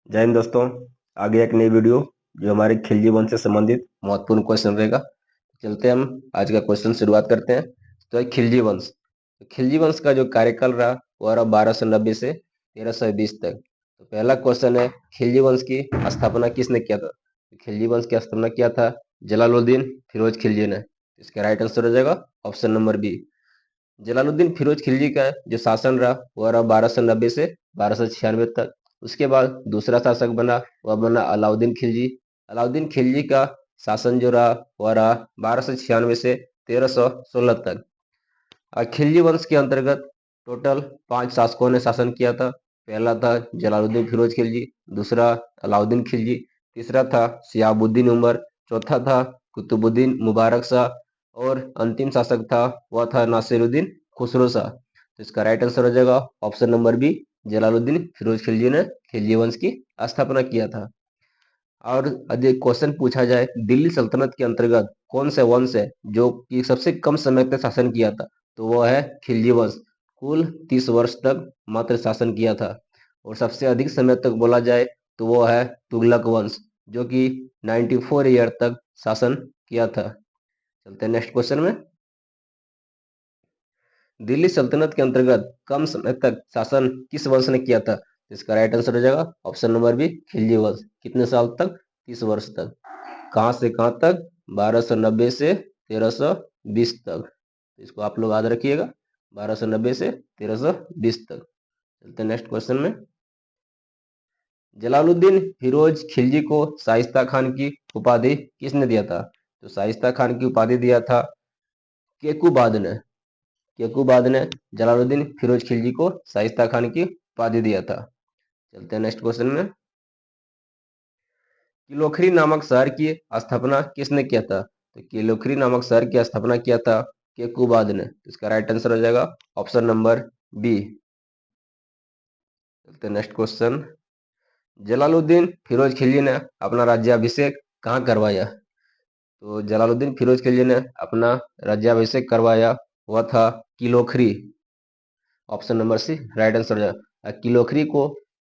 जय हिंद दोस्तों। आगे एक नई वीडियो जो हमारे खिलजी वंश से संबंधित महत्वपूर्ण क्वेश्चन रहेगा। चलते हैं, हम आज का क्वेश्चन शुरुआत करते हैं। तो है खिलजी वंश। तो खिलजी वंश का जो कार्यकाल रहा वो रहा 1290 से 1320 तक। तो पहला क्वेश्चन है, खिलजी वंश की स्थापना किसने किया था? तो खिलजी वंश की स्थापना किया था जलालुद्दीन फिरोज खिलजी ने। इसका राइट आंसर हो जाएगा option number B. Jalaluddin Firoz Khilji का जो शासन रहा वह रहा 1290 से 1296 तक। उसके बाद दूसरा शासक बना, वह बना अलाउद्दीन खिलजी। अलाउद्दीन खिलजी का शासन जो रहा वह रहा 1296 से 1316 तक। खिलजी वंश के अंतर्गत टोटल 5 शासकों ने शासन किया था। पहला था जलालुद्दीन फिरोज खिलजी, दूसरा अलाउद्दीन खिलजी, तीसरा था शिहाबुद्दीन उमर, चौथा था कुतुबुद्दीन मुबारक शाह और अंतिम शासक था वह था नासिरुद्दीन खुसरो शाह। तो इसका राइट आंसर हो जाएगा option number B. Jalaluddin Firoz Khilji ने खिलजी वंश की स्थापना किया था। और यदि क्वेश्चन पूछा जाए दिल्ली सल्तनत के अंतर्गत कौन से वंश है जो कि सबसे कम समय तक शासन किया था, तो वह है खिलजी वंश। कुल 30 वर्ष तक मात्र शासन किया था। और सबसे अधिक समय तक बोला जाए तो वो है तुगलक वंश, जो कि 94 ईयर तक शासन किया था। चलते हैं नेक्स्ट क्वेश्चन में। दिल्ली सल्तनत के अंतर्गत कम समय तक शासन किस वंश ने किया था? तो इसका राइट आंसर हो जाएगा ऑप्शन नंबर बी, खिलजी वंश। कितने साल तक? 30 वर्ष तक। कहाँ से कहाँ तक? 1290 से 1320 तक। इसको आप लोग याद रखिएगा, 1290 से 1320 तक। चलते हैं नेक्स्ट क्वेश्चन में। जलालुद्दीन फिरोज खिलजी को शाइस्ता खान की उपाधि किसने दिया था? तो शाइस्ता खान की उपाधि दिया था केकूबाद ने। केकूबाद ने जलालुद्दीन फिरोज खिलजी को शाइस्ता खान की उपाधि दिया था। चलते हैं नेक्स्ट क्वेश्चन में। किलोखरी नामक शहर की स्थापना किसने किया था? तो किलोखरी नामक शहर की स्थापना किया था केकूबाद ने। इसका राइट आंसर हो जाएगा ऑप्शन नंबर बी। चलते हैं नेक्स्ट क्वेश्चन। जलालुद्दीन फिरोज खिलजी ने अपना राज्याभिषेक कहाँ करवाया? तो जलालुद्दीन फिरोज खिलजी ने अपना राज्याभिषेक करवाया वह था Kilokhri. Option number C right answer हो जाएगा। किलोखरी को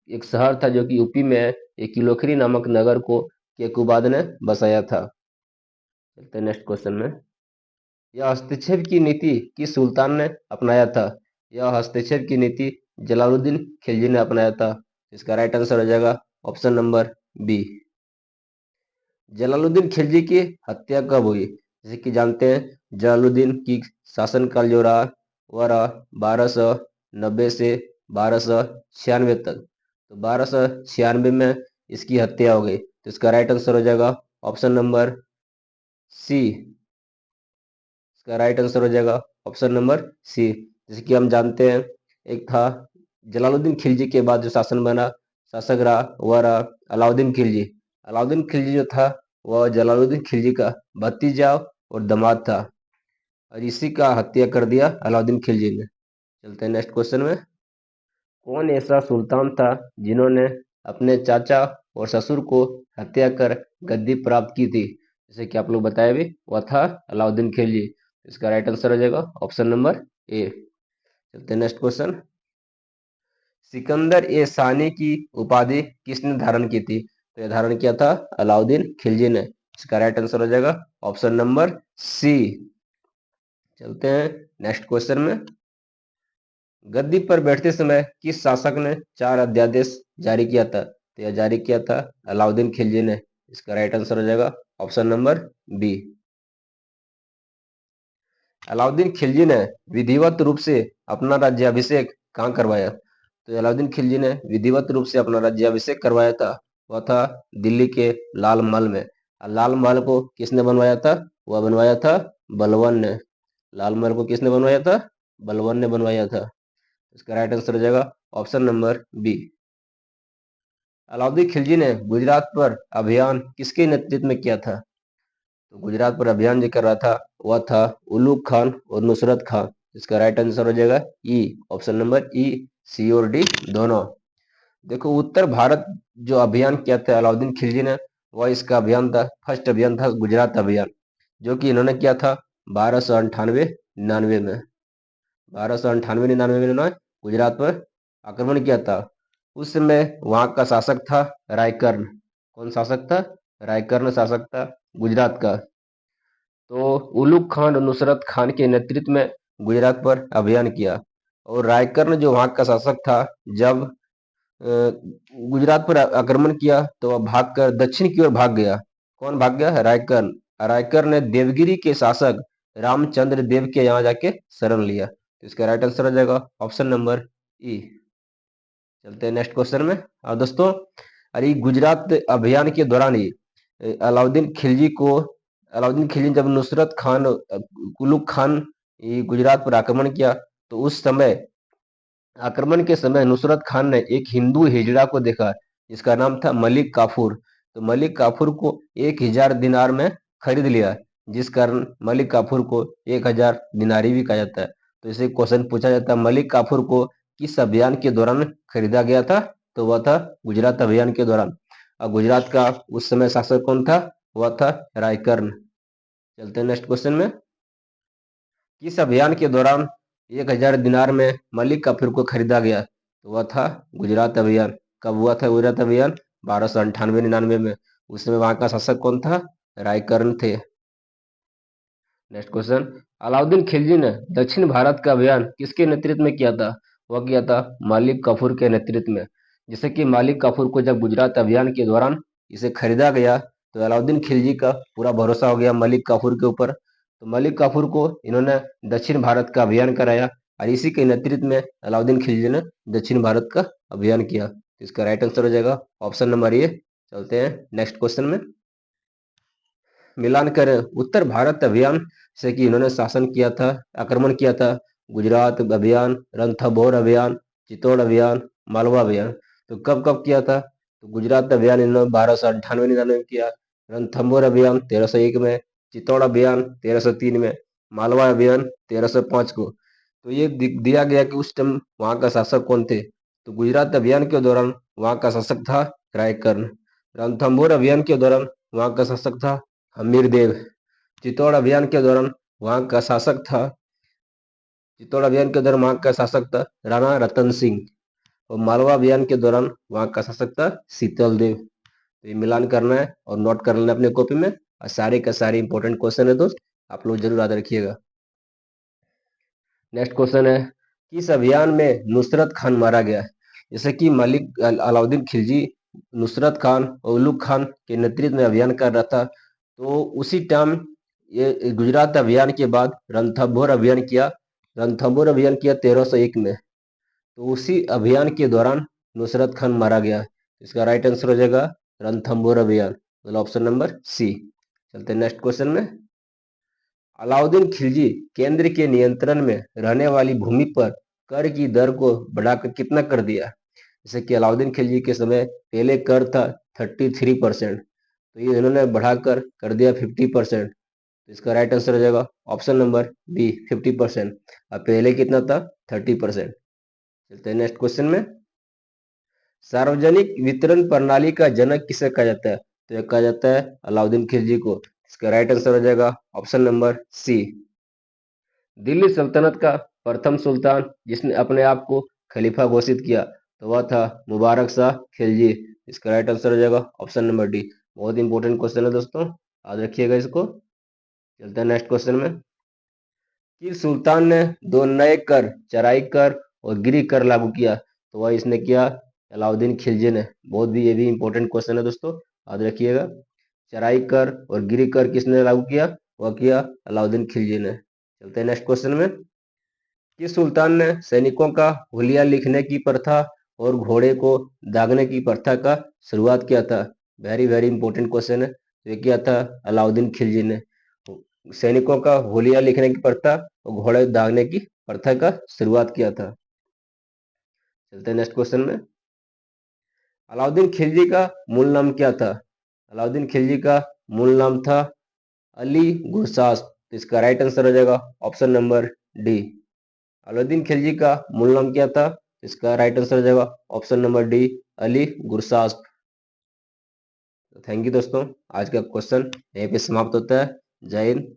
एक शहर था जो कि यूपी में है। ये किलोखरी नामक नगर को केकुबाद ने बसाया था। चलते हैं नेक्स्ट क्वेश्चन में। यह हस्तक्षेप की नीति किस सुल्तान ने अपनाया था? यह हस्तक्षेप की नीति जलालुद्दीन खिलजी ने अपनाया था। इसका राइट आंसर हो जाएगा option number B. Jalaluddin Khilji की हत्या कब हुई? जैसे कि जानते हैं जलालुद्दीन की शासनकाल जो रहा वह रहा 1290 से 1296 तक। तो 1296 में इसकी हत्या हो गई। तो इसका राइट आंसर हो जाएगा ऑप्शन नंबर सी। इसका राइट आंसर हो जाएगा ऑप्शन नंबर सी। जैसे कि हम जानते हैं एक था जलालुद्दीन खिलजी के बाद जो शासन बना शासक रहा वह रहा अलाउद्दीन खिलजी। अलाउद्दीन खिलजी जो था वह जलालुद्दीन खिलजी का भतीजा और दामाद था, और इसी का हत्या कर दिया अलाउद्दीन खिलजी ने। चलते हैं नेक्स्ट क्वेश्चन में। कौन ऐसा सुल्तान था जिन्होंने अपने चाचा और ससुर को हत्या कर गद्दी प्राप्त की थी? जैसे कि आप लोग बताए भी वह था अलाउद्दीन खिलजी। इसका राइट आंसर हो जाएगा ऑप्शन नंबर ए। चलते हैं नेक्स्ट क्वेश्चन। सिकंदर ए सानी की उपाधि किसने धारण की थी? तो यह धारण किया था अलाउद्दीन खिलजी ने। इसका राइट आंसर हो जाएगा ऑप्शन नंबर सी। चलते हैं नेक्स्ट क्वेश्चन में। गद्दी पर बैठते समय किस शासक ने 4 अध्यादेश जारी किया था? तो यह जारी किया था अलाउद्दीन खिलजी ने। इसका राइट आंसर हो जाएगा option number B. Alauddin Khilji ने विधिवत रूप से अपना राज्याभिषेक कहाँ करवाया? तो अलाउद्दीन खिलजी ने विधिवत रूप से अपना राज्याभिषेक करवाया था वह था दिल्ली के लाल महल में। और लाल महल को किसने बनवाया था? वह बनवाया था बलबन ने। लाल महल को किसने बनवाया था? बलबन ने बनवाया था। इसका राइट आंसर हो जाएगा option number B. Alauddin Khilji ने गुजरात पर अभियान किसके नेतृत्व में किया था? तो गुजरात पर अभियान जो कर रहा था वह था उलूग खान और नुसरत खान। इसका राइट आंसर हो जाएगा ई, ऑप्शन नंबर ई, सी और डी दोनों। देखो उत्तर भारत जो अभियान किया था अलाउद्दीन खिलजी ने वह इसका अभियान था, फर्स्ट अभियान था गुजरात अभियान, जो कि इन्होंने किया था 1298-99 में। 1298-99 में इन्होंने गुजरात पर आक्रमण किया था। उस समय वहां का शासक था रायकर्ण। कौन शासक था? रायकर्ण शासक था गुजरात का। तो उलुग खान और नुसरत खान के नेतृत्व में गुजरात पर अभियान किया, और रायकर्ण जो वहां का शासक था, जब गुजरात पर आक्रमण किया तो वह भागकर दक्षिण की ओर भाग गया। कौन भाग गया? रायकर्ण। रायकर्ण ने देवगिरी के शासक रामचंद्र देव के यहाँ जाके शरण लिया। तो इसका राइट आंसर हो जाएगा ऑप्शन नंबर ई। चलते हैं नेक्स्ट क्वेश्चन में। और दोस्तों, अरे गुजरात अभियान के दौरान ही अलाउद्दीन खिलजी जब नुसरत खान कुलुक खान गुजरात पर आक्रमण किया, तो उस समय आक्रमण के समय नुसरत खान ने एक हिंदू हिजड़ा को देखा जिसका नाम था मलिक काफूर। तो मलिक काफूर को 1000 दिनार में खरीद लिया, जिस कारण मलिक काफूर को 1000 दिनारी भी कहा जाता है। तो इसे क्वेश्चन पूछा जाता है, मलिक काफूर को किस अभियान के दौरान खरीदा गया था? तो वह था गुजरात अभियान के दौरान। और गुजरात का उस समय शासक कौन था? वह था रायकर्ण। चलते हैं नेक्स्ट क्वेश्चन में। किस अभियान के दौरान 1000 दिनार में मलिक काफूर को खरीदा गया? तो वह था गुजरात अभियान। कब हुआ था गुजरात अभियान? 1298-99 में। उस समय वहां का शासक कौन था? रायकर्ण थे। नेक्स्ट क्वेश्चन, अलाउद्दीन खिलजी ने दक्षिण भारत का अभियान किसके नेतृत्व में किया था? वह किया था मलिक काफूर के नेतृत्व में। जैसे कि मलिक काफूर को जब गुजरात अभियान के दौरान इसे खरीदा गया, तो अलाउद्दीन खिलजी का पूरा भरोसा हो गया मलिक काफूर के ऊपर। तो मलिक काफूर को इन्होंने दक्षिण भारत का अभियान कराया, और इसी के नेतृत्व में अलाउद्दीन खिलजी ने दक्षिण भारत का अभियान किया। तो इसका राइट आंसर हो जाएगा ऑप्शन नंबर ए। चलते हैं नेक्स्ट क्वेश्चन में। मिलान करें उत्तर भारत अभियान से कि इन्होंने शासन किया था, आक्रमण किया था। गुजरात अभियान, रणथंभौर अभियान, चित्तौड़ अभियान, मालवा अभियान। तो कब कब किया था? तो गुजरात अभियान इन्होंने 1298-99 में किया। रणथंभौर अभियान 1301 में, चित्तौड़ अभियान 1303 में, मालवा अभियान 1305 को। तो ये दिया गया कि उस टाइम वहां का शासक कौन थे? तो गुजरात अभियान के दौरान वहां का शासक था रायकर्ण। रणथंभौर अभियान के दौरान वहां का शासक था हमीर देव। चित्तौड़ अभियान के दौरान वहां का शासक था राणा रतन सिंह। और मालवा अभियान के दौरान वहां का शासक था शीतल देव। तो ये मिलान करना है और नोट कर लेना अपने कॉपी में। और सारे का सारे इंपॉर्टेंट क्वेश्चन है दोस्त, आप लोग जरूर याद रखिएगा। नेक्स्ट क्वेश्चन है, किस अभियान में नुसरत खान मारा गया? जैसे कि मलिक अलाउद्दीन खिलजी नुसरत खान और उलुग खान के नेतृत्व में अभियान कर रहा था, तो उसी टाइम ये गुजरात अभियान के बाद रणथंभौर अभियान किया। 1301 में। तो उसी अभियान के दौरान नुसरत खान मारा गया। इसका राइट आंसर हो जाएगा रणथंभौर अभियान, मतलब ऑप्शन नंबर सी। चलते हैं नेक्स्ट क्वेश्चन में। अलाउद्दीन खिलजी केंद्र के नियंत्रण में रहने वाली भूमि पर कर की दर को बढ़ाकर कितना कर दिया? जैसे कि अलाउद्दीन खिलजी के समय पहले कर था 33%, तो ये इन्होंने बढ़ाकर कर दिया 50%। तो इसका राइट आंसर हो जाएगा ऑप्शन नंबर बी 50%। अब पहले कितना था? 30%। चलते हैं नेक्स्ट क्वेश्चन में। सार्वजनिक वितरण प्रणाली का जनक किसे कहा जाता है? तो यह कहा जाता है अलाउद्दीन खिलजी को। इसका राइट आंसर हो जाएगा ऑप्शन नंबर सी। दिल्ली सल्तनत का प्रथम सुल्तान जिसने अपने आप को खलीफा घोषित किया, तो वह था मुबारक शाह खिलजी। इसका राइट आंसर हो जाएगा ऑप्शन नंबर डी। बहुत इंपॉर्टेंट क्वेश्चन है दोस्तों, याद रखिएगा इसको। चलते हैं नेक्स्ट क्वेश्चन में। किस सुल्तान ने दो नए कर, चराई कर और गिरी कर लागू किया? तो वह इसने किया अलाउद्दीन खिलजी ने। बहुत भी ये भी इंपॉर्टेंट क्वेश्चन है दोस्तों, याद रखिएगा। चराई कर और गिरी कर किसने लागू किया? वह किया अलाउद्दीन खिलजी ने। चलते हैं नेक्स्ट क्वेश्चन में। किस सुल्तान ने सैनिकों का हुलिया लिखने की प्रथा और घोड़े को दागने की प्रथा का शुरुआत किया था? वेरी वेरी इंपॉर्टेंट क्वेश्चन है। तो ये किया था अलाउद्दीन खिलजी ने। सैनिकों का होलिया लिखने की प्रथा और घोड़े दागने की प्रथा का शुरुआत किया था। चलते हैं नेक्स्ट क्वेश्चन में। अलाउद्दीन खिलजी का मूल नाम क्या था? अलाउद्दीन खिलजी का मूल नाम था अली गुरसास। तो इसका राइट आंसर हो जाएगा option number D. Alauddin Khilji का मूल नाम क्या था? इसका राइट आंसर हो जाएगा option number D, Ali Gursas. Thank you दोस्तों, आज का क्वेश्चन यहीं पे समाप्त होता है। जय हिंद।